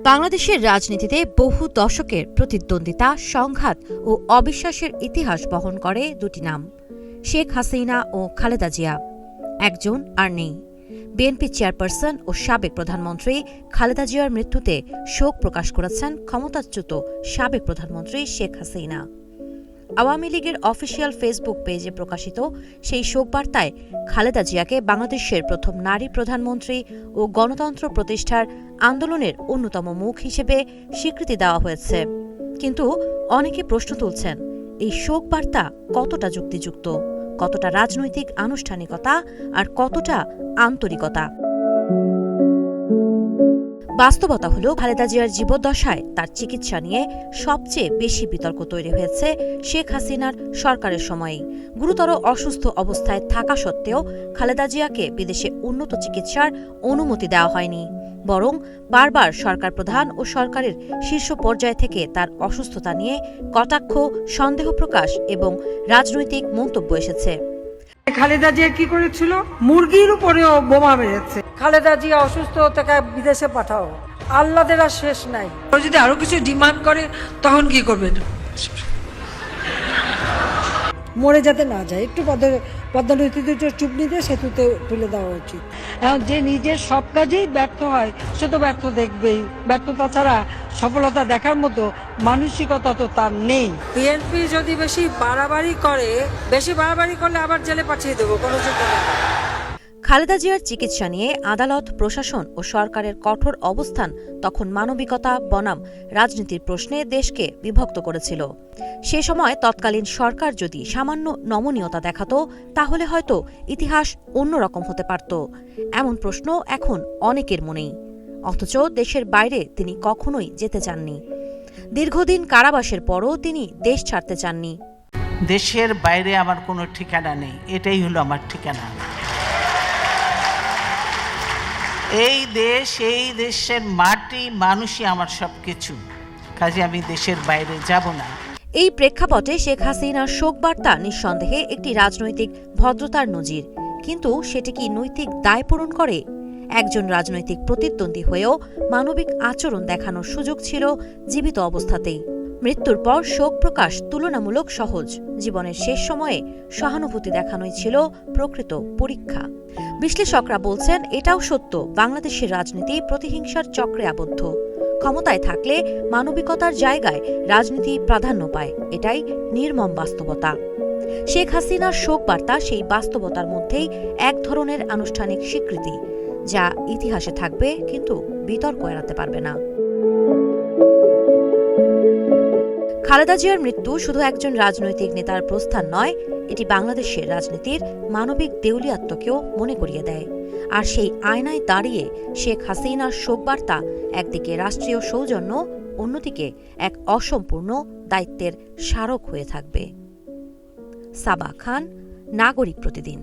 বাংলাদেশের রাজনীতিতে বহু দশকের প্রতিদ্বন্দ্বিতা, সংঘাত ও অবিশ্বাসের ইতিহাস বহন করে দুটি নাম, শেখ হাসিনা ও খালেদা জিয়া। একজন আর নেই। বিএনপি চেয়ারপারসন ও সাবেক প্রধানমন্ত্রী খালেদা জিয়ার মৃত্যুতে শোক প্রকাশ করেছেন ক্ষমতাচ্যুত সাবেক প্রধানমন্ত্রী শেখ হাসিনা। আওয়ামী লীগের অফিসিয়াল ফেসবুক পেজে প্রকাশিত সেই শোকবার্তায় খালেদা জিয়াকে বাংলাদেশের প্রথম নারী প্রধানমন্ত্রী ও গণতন্ত্র প্রতিষ্ঠার আন্দোলনের অন্যতম মুখ হিসেবে স্বীকৃতি দেওয়া হয়েছে। কিন্তু অনেকে প্রশ্ন তুলছেন, এই শোকবার্তা কতটা যুক্তিযুক্ত, কতটা রাজনৈতিক আনুষ্ঠানিকতা আর কতটা আন্তরিকতা। বাস্তবতা হল, খালেদা জিয়ার জীবদ্দশায় তার চিকিৎসা নিয়ে সবচেয়ে বেশি বিতর্ক তৈরি হয়েছে শেখ হাসিনার সরকারের সময়েই। গুরুতর অসুস্থ অবস্থায় থাকা সত্ত্বেও খালেদা জিয়াকে বিদেশে উন্নত চিকিৎসার অনুমতি দেওয়া হয়নি, বরং বারবার সরকার প্রধান ও সরকারের শীর্ষ পর্যায় থেকে তার অসুস্থতা নিয়ে কটাক্ষ, সন্দেহ প্রকাশ এবং রাজনৈতিক মন্তব্য এসেছে। খালেদা জিয়া কি করেছিল? মুরগির উপরেও বোমা মেরেছে। খালেদা জিয়া অসুস্থ, তাকে বিদেশে পাঠাও, আল্লাদের আর শেষ নাই। যদি আরো কিছু ডিমান্ড করে তখন কি করবেন? মরে যাতে না যায়, একটু পদ্মা নদীতে চুপনি দিয়ে সেতুতে তুলে দেওয়া উচিত। এখন যে নিজের সব কাজেই ব্যর্থ হয়, সে তো ব্যর্থ দেখবেই। ব্যর্থতা ছাড়া সফলতা দেখার মতো মানসিকতা তো তার নেই। বিএনপি যদি বেশি বাড়াবাড়ি করলে আবার জেলে পাঠিয়ে দেবো, কোনো চিন্তা নেই। খালেদা জিয়ার চিকিৎসা নিয়ে আদালত, প্রশাসন ও সরকারের কঠোর অবস্থান তখন মানবিকতা বনাম রাজনীতির প্রশ্নে দেশকে বিভক্ত করেছিল। সে সময় তৎকালীন সরকার যদি সামান্য নমনীয়তা দেখাত, তাহলে হয়তো ইতিহাস অন্যরকম হতে পারত। এমন প্রশ্ন এখন অনেকের মনেই। অথচ দেশের বাইরে তিনি কখনোই যেতে চাননি। দীর্ঘদিন কারাবাসের পরও তিনি দেশ ছাড়তে চাননি। দেশের বাইরে আমার কোনো ঠিকানা নেই, এটাই হলো আমার ঠিকানা। এই দেশের মাটি, মানুষই আমার সবকিছু, কাজে আমি দেশের বাইরে যাব না। এই প্রেক্ষাপটে শেখ হাসিনার শোকবার্তা নিঃসন্দেহে একটি রাজনৈতিক ভদ্রতার নজির। কিন্তু সেটি কি নৈতিক দায় পূরণ করে? একজন রাজনৈতিক প্রতিদ্বন্দ্বী হয়েও মানবিক আচরণ দেখানোর সুযোগ ছিল জীবিত অবস্থাতেই। মৃত্যুর পর শোক প্রকাশ তুলনামূলক সহজ। জীবনের শেষ সময়ে সহানুভূতি দেখানোই ছিল প্রকৃত পরীক্ষা। বিশ্লেষকরা বলছেন, এটাও সত্য, বাংলাদেশের রাজনীতি প্রতিহিংসার চক্রে আবদ্ধ। ক্ষমতায় থাকলে মানবিকতার জায়গায় রাজনীতি প্রাধান্য পায়, এটাই নির্মম বাস্তবতা। শেখ হাসিনার শোকবার্তা সেই বাস্তবতার মধ্যেই এক ধরনের আনুষ্ঠানিক স্বীকৃতি, যা ইতিহাসে থাকবে কিন্তু বিতর্ক এড়াতে পারবে না। খালেদা জিয়ার মৃত্যু শুধু একজন রাজনৈতিক নেতার প্রস্থান নয়, এটি বাংলাদেশের রাজনীতির মানবিক দেউলিয়াত্মকেও মনে করিয়ে দেয়। আর সেই আয়নায় দাঁড়িয়ে শেখ হাসিনার শোকবার্তা একদিকে রাষ্ট্রীয় সৌজন্য, অন্যদিকে এক অসম্পূর্ণ দায়িত্বের স্মারক হয়ে থাকবে। সাবা খান, নাগরিক প্রতিদিন।